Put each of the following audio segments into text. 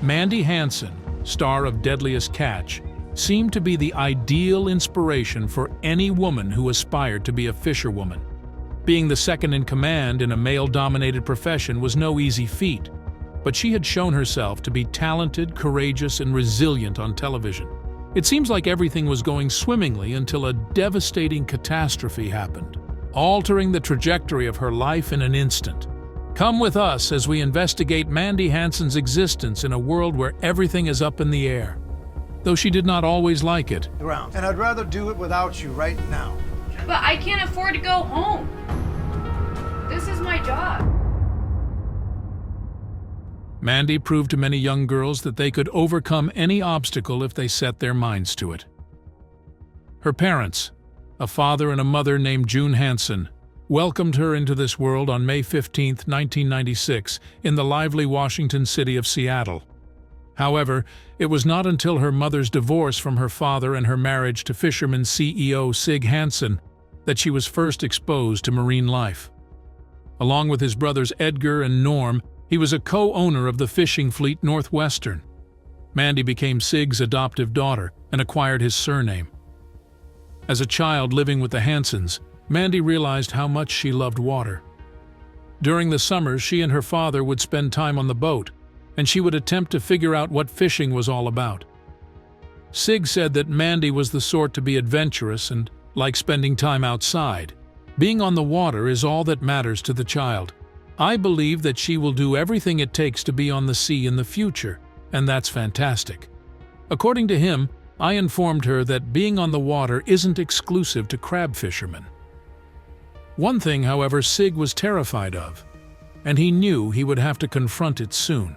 Mandy Hansen, star of Deadliest Catch, seemed to be the ideal inspiration for any woman who aspired to be a fisherwoman. Being the second in command in a male-dominated profession was no easy feat, but she had shown herself to be talented, courageous, and resilient on television. It seems like everything was going swimmingly until a devastating catastrophe happened, altering the trajectory of her life in an instant. Come with us as we investigate Mandy Hansen's existence in a world where everything is up in the air, though she did not always like it. And I'd rather do it without you right now. But I can't afford to go home. This is my job. Mandy proved to many young girls that they could overcome any obstacle if they set their minds to it. Her parents, a father and a mother named June Hansen, welcomed her into this world on May 15, 1996, in the lively Washington city of Seattle. However, it was not until her mother's divorce from her father and her marriage to fisherman CEO Sig Hansen that she was first exposed to marine life. Along with his brothers Edgar and Norm, he was a co-owner of the fishing fleet Northwestern. Mandy became Sig's adoptive daughter and acquired his surname. As a child living with the Hansens, Mandy realized how much she loved water. During the summers, she and her father would spend time on the boat, and she would attempt to figure out what fishing was all about. Sig said that Mandy was the sort to be adventurous and like spending time outside. Being on the water is all that matters to the child. I believe that she will do everything it takes to be on the sea in the future, and that's fantastic. According to him, I informed her that being on the water isn't exclusive to crab fishermen. One thing, however, Sig was terrified of, and he knew he would have to confront it soon.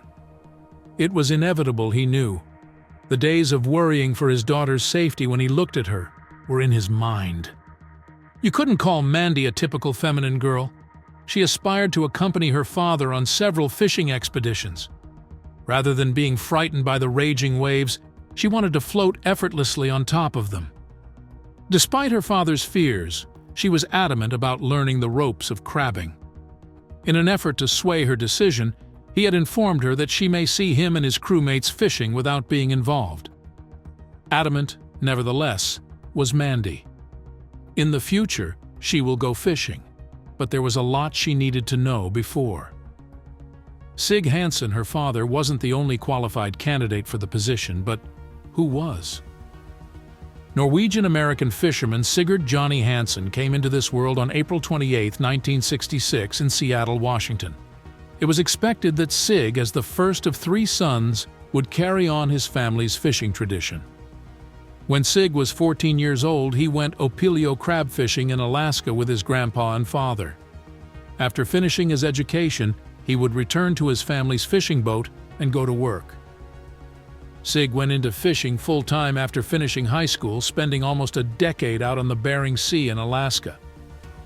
It was inevitable, he knew. The days of worrying for his daughter's safety when he looked at her were in his mind. You couldn't call Mandy a typical feminine girl. She aspired to accompany her father on several fishing expeditions. Rather than being frightened by the raging waves, she wanted to float effortlessly on top of them. Despite her father's fears, she was adamant about learning the ropes of crabbing. In an effort to sway her decision, he had informed her that she may see him and his crewmates fishing without being involved. Adamant, nevertheless, was Mandy. In the future, she will go fishing, but there was a lot she needed to know before. Sig Hansen, her father, wasn't the only qualified candidate for the position, but who was? Norwegian-American fisherman Sigurd Johnny Hansen came into this world on April 28, 1966 in Seattle, Washington. It was expected that Sig, as the first of 3 sons, would carry on his family's fishing tradition. When Sig was 14 years old, he went opilio crab fishing in Alaska with his grandpa and father. After finishing his education, he would return to his family's fishing boat and go to work. Sig went into fishing full-time after finishing high school, spending almost a decade out on the Bering Sea in Alaska.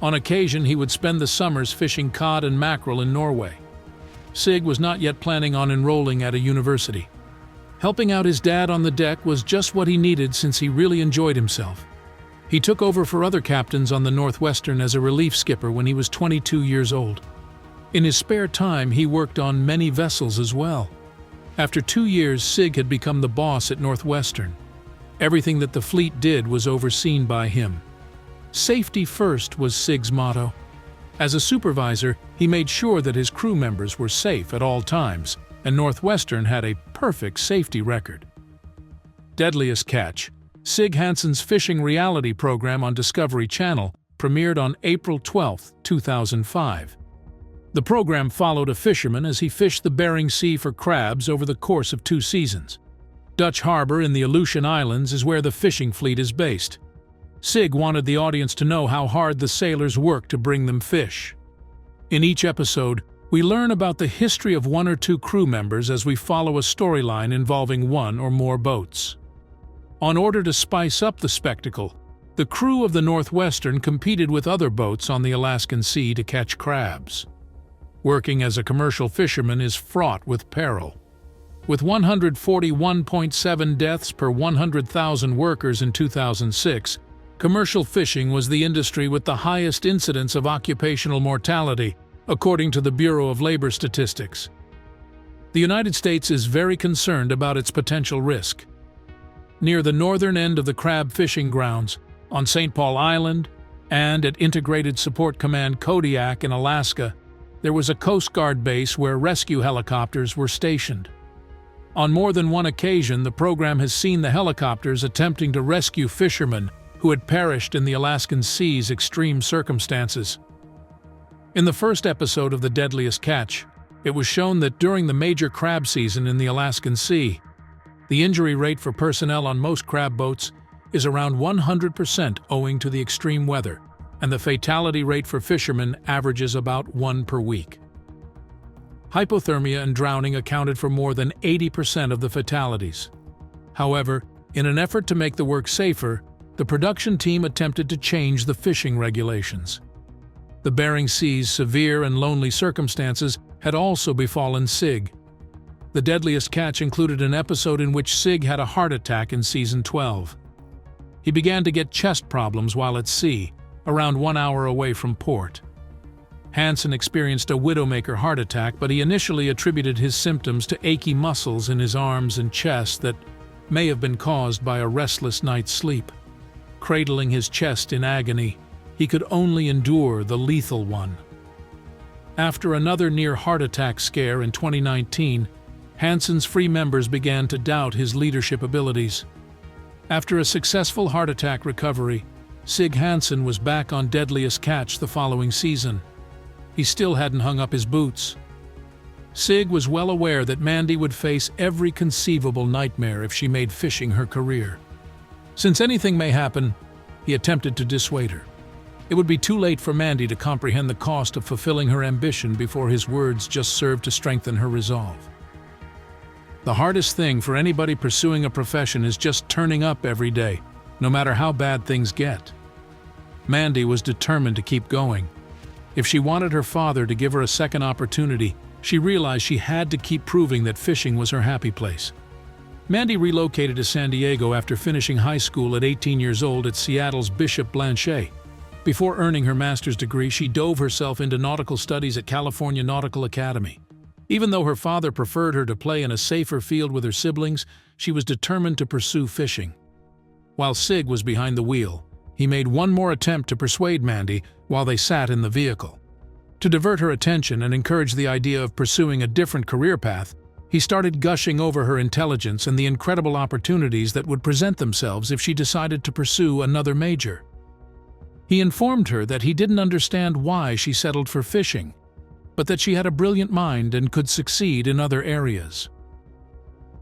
On occasion, he would spend the summers fishing cod and mackerel in Norway. Sig was not yet planning on enrolling at a university. Helping out his dad on the deck was just what he needed since he really enjoyed himself. He took over for other captains on the Northwestern as a relief skipper when he was 22 years old. In his spare time, he worked on many vessels as well. After 2 years, Sig had become the boss at Northwestern. Everything that the fleet did was overseen by him. Safety first was Sig's motto. As a supervisor, he made sure that his crew members were safe at all times, and Northwestern had a perfect safety record. Deadliest Catch, Sig Hansen's fishing reality program on Discovery Channel, premiered on April 12, 2005. The program followed a fisherman as he fished the Bering Sea for crabs over the course of 2 seasons. Dutch Harbor in the Aleutian Islands is where the fishing fleet is based. Sig wanted the audience to know how hard the sailors work to bring them fish. In each episode, we learn about the history of 1 or 2 crew members as we follow a storyline involving 1 or more boats. In order to spice up the spectacle, the crew of the Northwestern competed with other boats on the Alaskan Sea to catch crabs. Working as a commercial fisherman is fraught with peril. With 141.7 deaths per 100,000 workers in 2006, commercial fishing was the industry with the highest incidence of occupational mortality, according to the Bureau of Labor Statistics. The United States is very concerned about its potential risk. Near the northern end of the crab fishing grounds, on St. Paul Island, and at Integrated Support Command Kodiak in Alaska, there was a Coast Guard base where rescue helicopters were stationed. On more than one occasion, the program has seen the helicopters attempting to rescue fishermen who had perished in the Alaskan Sea's extreme circumstances. In the first episode of The Deadliest Catch, it was shown that during the major crab season in the Alaskan Sea, the injury rate for personnel on most crab boats is around 100% owing to the extreme weather, and the fatality rate for fishermen averages about 1 per week. Hypothermia and drowning accounted for more than 80% of the fatalities. However, in an effort to make the work safer, the production team attempted to change the fishing regulations. The Bering Sea's severe and lonely circumstances had also befallen Sig. The Deadliest Catch included an episode in which Sig had a heart attack in Season 12. He began to get chest problems while at sea, around 1 hour away from port. Hansen experienced a widowmaker heart attack, but he initially attributed his symptoms to achy muscles in his arms and chest that may have been caused by a restless night's sleep. Cradling his chest in agony, he could only endure the lethal one. After another near-heart attack scare in 2019, Hansen's free members began to doubt his leadership abilities. After a successful heart attack recovery, Sig Hansen was back on Deadliest Catch the following season. He still hadn't hung up his boots. Sig was well aware that Mandy would face every conceivable nightmare if she made fishing her career. Since anything may happen, he attempted to dissuade her. It would be too late for Mandy to comprehend the cost of fulfilling her ambition before his words just served to strengthen her resolve. The hardest thing for anybody pursuing a profession is just turning up every day, no matter how bad things get. Mandy was determined to keep going. If she wanted her father to give her a second opportunity, she realized she had to keep proving that fishing was her happy place. Mandy relocated to San Diego after finishing high school at 18 years old at Seattle's Bishop Blanchet. Before earning her master's degree, she dove herself into nautical studies at California Nautical Academy. Even though her father preferred her to play in a safer field with her siblings, she was determined to pursue fishing. While Sig was behind the wheel, he made one more attempt to persuade Mandy while they sat in the vehicle. To divert her attention and encourage the idea of pursuing a different career path, he started gushing over her intelligence and the incredible opportunities that would present themselves if she decided to pursue another major. He informed her that he didn't understand why she settled for fishing, but that she had a brilliant mind and could succeed in other areas.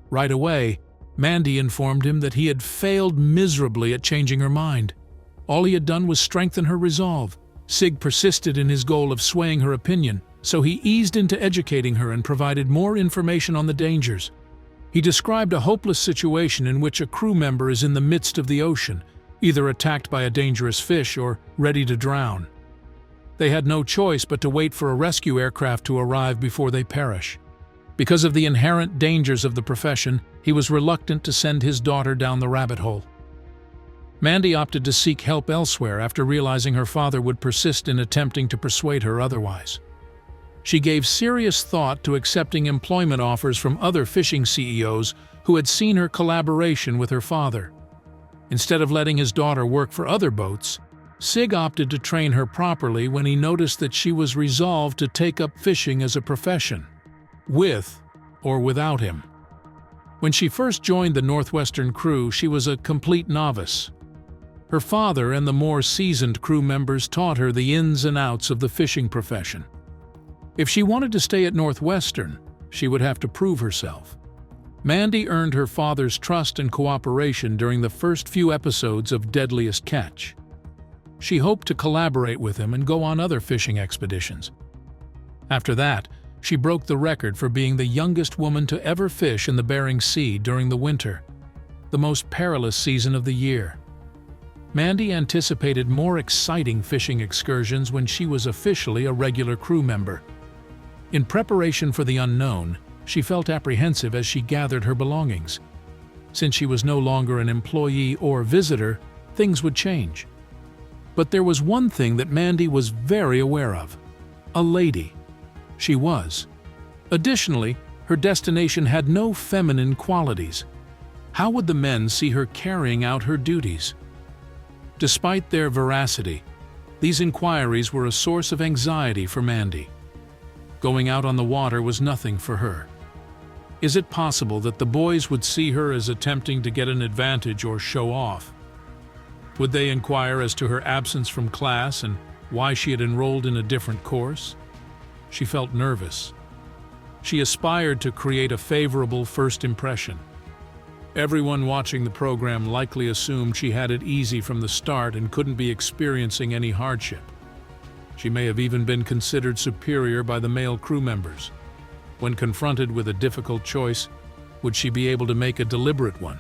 Right away, Mandy informed him that he had failed miserably at changing her mind. All he had done was strengthen her resolve. Sig persisted in his goal of swaying her opinion, so he eased into educating her and provided more information on the dangers. He described a hopeless situation in which a crew member is in the midst of the ocean, either attacked by a dangerous fish or ready to drown. They had no choice but to wait for a rescue aircraft to arrive before they perish. Because of the inherent dangers of the profession, he was reluctant to send his daughter down the rabbit hole. Mandy opted to seek help elsewhere after realizing her father would persist in attempting to persuade her otherwise. She gave serious thought to accepting employment offers from other fishing CEOs who had seen her collaboration with her father. Instead of letting his daughter work for other boats, Sig opted to train her properly when he noticed that she was resolved to take up fishing as a profession, with or without him. When she first joined the Northwestern crew, she was a complete novice. Her father and the more seasoned crew members taught her the ins and outs of the fishing profession. If she wanted to stay at Northwestern, she would have to prove herself. Mandy earned her father's trust and cooperation during the first few episodes of Deadliest Catch. She hoped to collaborate with him and go on other fishing expeditions. After that, she broke the record for being the youngest woman to ever fish in the Bering Sea during the winter, the most perilous season of the year. Mandy anticipated more exciting fishing excursions when she was officially a regular crew member. In preparation for the unknown, she felt apprehensive as she gathered her belongings. Since she was no longer an employee or visitor, things would change. But there was one thing that Mandy was very aware of: a lady. She was. Additionally, her destination had no feminine qualities. How would the men see her carrying out her duties? Despite their veracity, these inquiries were a source of anxiety for Mandy. Going out on the water was nothing for her. Is it possible that the boys would see her as attempting to get an advantage or show off? Would they inquire as to her absence from class and why she had enrolled in a different course? She felt nervous. She aspired to create a favorable first impression. Everyone watching the program likely assumed she had it easy from the start and couldn't be experiencing any hardship. She may have even been considered superior by the male crew members. When confronted with a difficult choice, would she be able to make a deliberate one?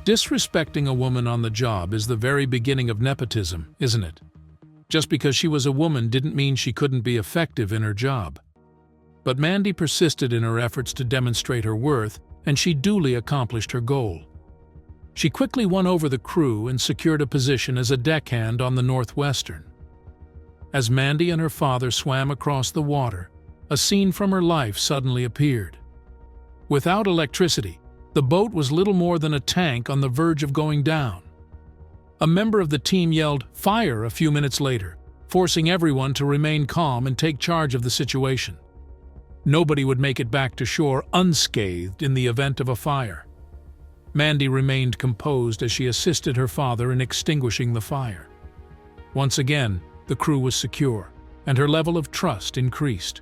Disrespecting a woman on the job is the very beginning of nepotism, isn't it? Just because she was a woman didn't mean she couldn't be effective in her job. But Mandy persisted in her efforts to demonstrate her worth, and she duly accomplished her goal. She quickly won over the crew and secured a position as a deckhand on the Northwestern. As Mandy and her father swam across the water, a scene from her life suddenly appeared. Without electricity, the boat was little more than a tank on the verge of going down. A member of the team yelled, "Fire!" a few minutes later, forcing everyone to remain calm and take charge of the situation. Nobody would make it back to shore unscathed in the event of a fire. Mandy remained composed as she assisted her father in extinguishing the fire. Once again, the crew was secure, and her level of trust increased.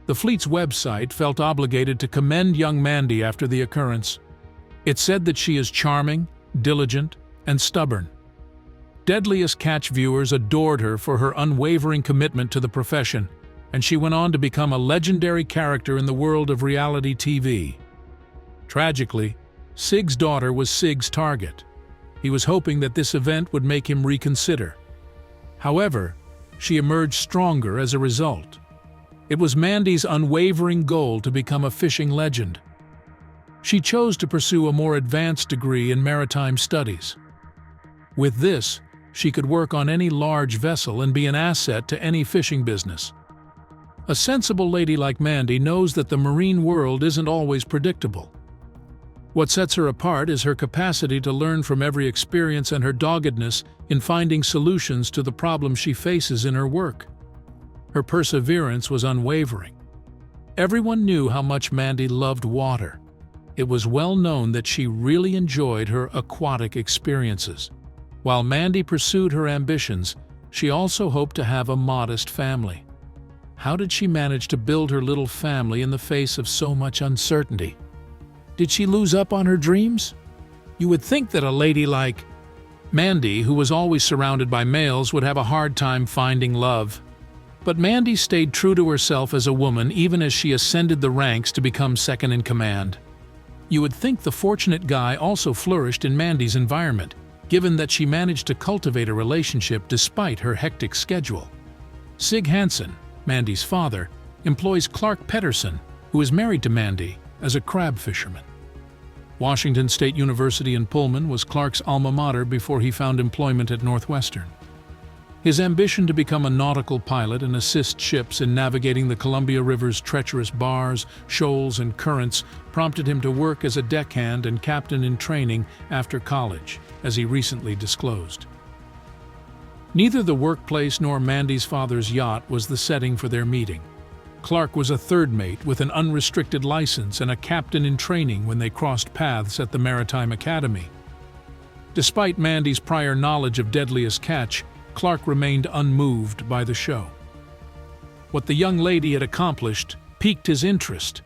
The fleet's website felt obligated to commend young Mandy after the occurrence. It said that she is charming, diligent, and stubborn. Deadliest Catch viewers adored her for her unwavering commitment to the profession, and she went on to become a legendary character in the world of reality TV. Tragically, Sig's daughter was Sig's target. He was hoping that this event would make him reconsider. However, she emerged stronger as a result. It was Mandy's unwavering goal to become a fishing legend. She chose to pursue a more advanced degree in maritime studies. With this, she could work on any large vessel and be an asset to any fishing business. A sensible lady like Mandy knows that the marine world isn't always predictable. What sets her apart is her capacity to learn from every experience and her doggedness in finding solutions to the problems she faces in her work. Her perseverance was unwavering. Everyone knew how much Mandy loved water. It was well known that she really enjoyed her aquatic experiences. While Mandy pursued her ambitions, she also hoped to have a modest family. How did she manage to build her little family in the face of so much uncertainty? Did she lose up on her dreams? You would think that a lady like Mandy, who was always surrounded by males, would have a hard time finding love. But Mandy stayed true to herself as a woman even as she ascended the ranks to become second in command. You would think the fortunate guy also flourished in Mandy's environment, given that she managed to cultivate a relationship despite her hectic schedule. Sig Hansen, Mandy's father, employs Clark Pedersen, who is married to Mandy, as a crab fisherman. Washington State University in Pullman was Clark's alma mater before he found employment at Northwestern. His ambition to become a nautical pilot and assist ships in navigating the Columbia River's treacherous bars, shoals, and currents prompted him to work as a deckhand and captain in training after college, as he recently disclosed. Neither the workplace nor Mandy's father's yacht was the setting for their meeting. Clark was a third mate with an unrestricted license and a captain in training when they crossed paths at the Maritime Academy. Despite Mandy's prior knowledge of Deadliest Catch, Clark remained unmoved by the show. What the young lady had accomplished piqued his interest.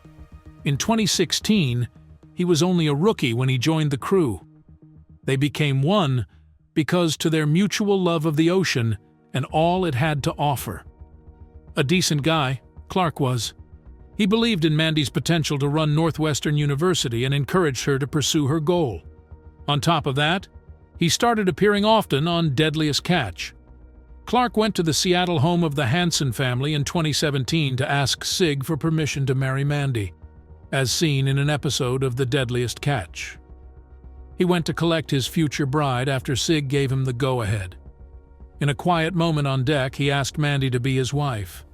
In 2016, he was only a rookie when he joined the crew. They became one because to their mutual love of the ocean and all it had to offer. A decent guy, Clark was. He believed in Mandy's potential to run Northwestern University and encouraged her to pursue her goal. On top of that, he started appearing often on Deadliest Catch. Clark went to the Seattle home of the Hansen family in 2017 to ask Sig for permission to marry Mandy, as seen in an episode of The Deadliest Catch. He went to collect his future bride after Sig gave him the go-ahead. In a quiet moment on deck, he asked Mandy to be his wife,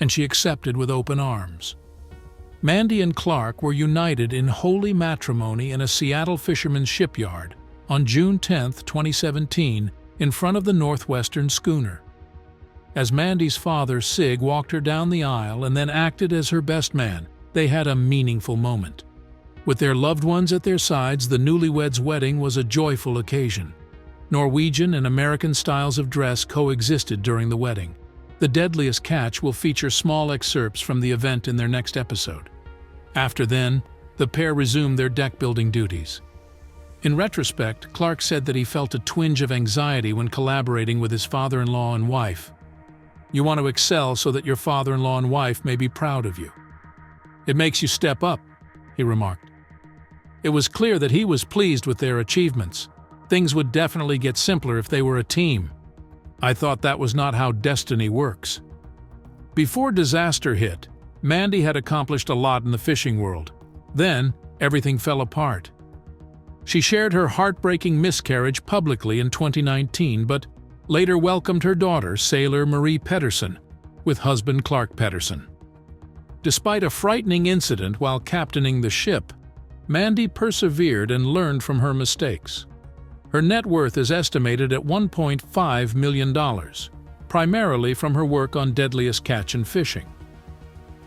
and she accepted with open arms. Mandy and Clark were united in holy matrimony in a Seattle fisherman's shipyard on June 10, 2017, in front of the Northwestern schooner. As Mandy's father, Sig, walked her down the aisle and then acted as her best man, they had a meaningful moment. With their loved ones at their sides, the newlyweds' wedding was a joyful occasion. Norwegian and American styles of dress coexisted during the wedding. The Deadliest Catch will feature small excerpts from the event in their next episode. After then, the pair resumed their deck-building duties. In retrospect, Clark said that he felt a twinge of anxiety when collaborating with his father-in-law and wife. "You want to excel so that your father-in-law and wife may be proud of you. It makes you step up," he remarked. It was clear that he was pleased with their achievements. Things would definitely get simpler if they were a team. "I thought that was not how destiny works." Before disaster hit, Mandy had accomplished a lot in the fishing world. Then, everything fell apart. She shared her heartbreaking miscarriage publicly in 2019, but later welcomed her daughter, sailor Marie Pedersen, with husband Clark Pedersen. Despite a frightening incident while captaining the ship, Mandy persevered and learned from her mistakes. Her net worth is estimated at $1.5 million, primarily from her work on Deadliest Catch and fishing.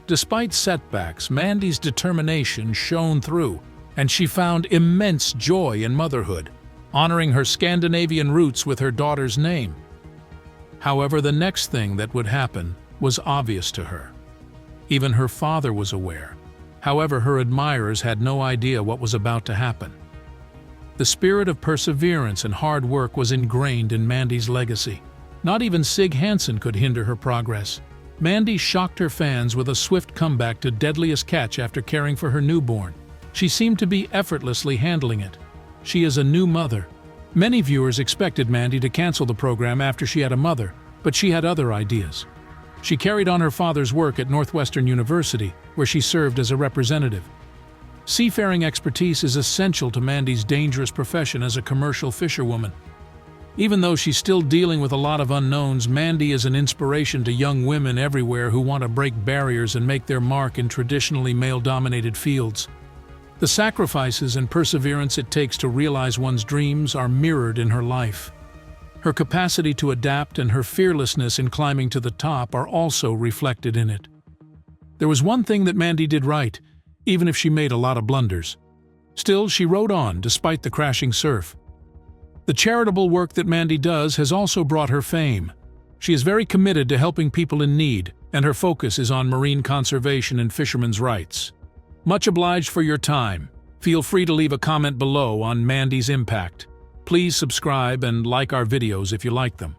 Despite setbacks, Mandy's determination shone through, and she found immense joy in motherhood, honoring her Scandinavian roots with her daughter's name. However, the next thing that would happen was obvious to her. Even her father was aware. However, her admirers had no idea what was about to happen. The spirit of perseverance and hard work was ingrained in Mandy's legacy. Not even Sig Hansen could hinder her progress. Mandy shocked her fans with a swift comeback to Deadliest Catch after caring for her newborn. She seemed to be effortlessly handling it. She is a new mother. Many viewers expected Mandy to cancel the program after she had a mother, but she had other ideas. She carried on her father's work at Northwestern University, where she served as a representative. Seafaring expertise is essential to Mandy's dangerous profession as a commercial fisherwoman. Even though she's still dealing with a lot of unknowns, Mandy is an inspiration to young women everywhere who want to break barriers and make their mark in traditionally male-dominated fields. The sacrifices and perseverance it takes to realize one's dreams are mirrored in her life. Her capacity to adapt and her fearlessness in climbing to the top are also reflected in it. There was one thing that Mandy did right, even if she made a lot of blunders. Still, she rode on despite the crashing surf. The charitable work that Mandy does has also brought her fame. She is very committed to helping people in need, and her focus is on marine conservation and fishermen's rights. Much obliged for your time. Feel free to leave a comment below on Mandy's impact. Please subscribe and like our videos if you like them.